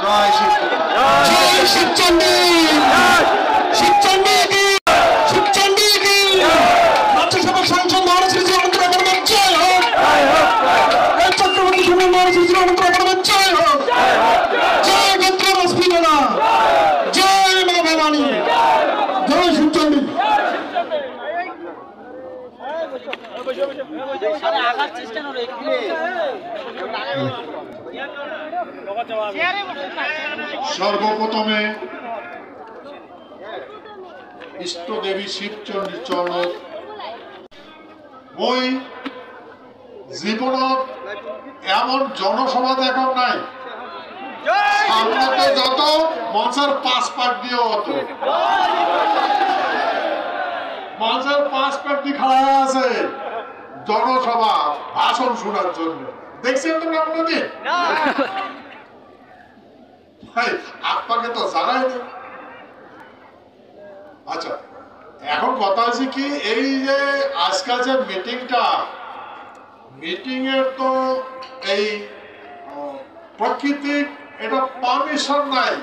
জয় শিবচন্ডী, শিবচন্ডী কি, শিবচন্ডী কি। রাজ্যসভা সাংসদ মহারাজ শ্রী অনন্ত রামানন্দ জয় হোক, চক্রবর্তী সুমন মহারাজ শ্রী অনন্ত রামানন্দ জয় হোক, জয় গদ্র রশ্মিনা, জয় মা ভবানী, জয় শিবচন্ডী। সর্বপ্রথমে ইষ্ট দেবী শিবচন্ডীর চরণ মই জীবনত এমন জনসভা দেখার নাই, সামনে যত মঞ্চের পাঁচ পাট দিয়ে হতো, মঞ্চের পাঁচ পাট দিয়ে খাড়া আছে জনসভা ভাষণ শোনার জন্য। দেখছেন তোমরা আপনাদের আপনাকে তো জানাই না। আচ্ছা, এখন কথা আছে কি, এই যে আজকাল যে মিটিংটা, মিটিং এর তো এই প্রকৃতির এটা পারমিশন নাই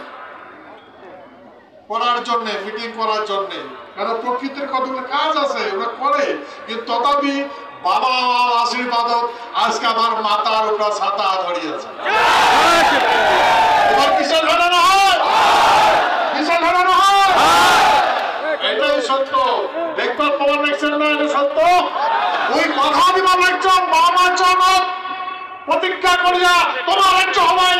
করার জন্য, মিটিং করার জন্য, কারণ প্রকৃতির কতগুলো কাজ আছে ওরা করে, কিন্তু তথাপি বাবা আশীর্বাদ আজকে আমার মাথার উপর ছাতা ধরিয়েছে। এবার কিসের ঘটনা হয়, কিসের ঘটনা হয়, এটাই সত্য। দেখবার প্রমাণ দেখছেন না, এটা সত্য। ওই কথা দিবার রাজ্য বাবার জন্য প্রতিজ্ঞা করিয়া তোমার রাজ্য হবাই।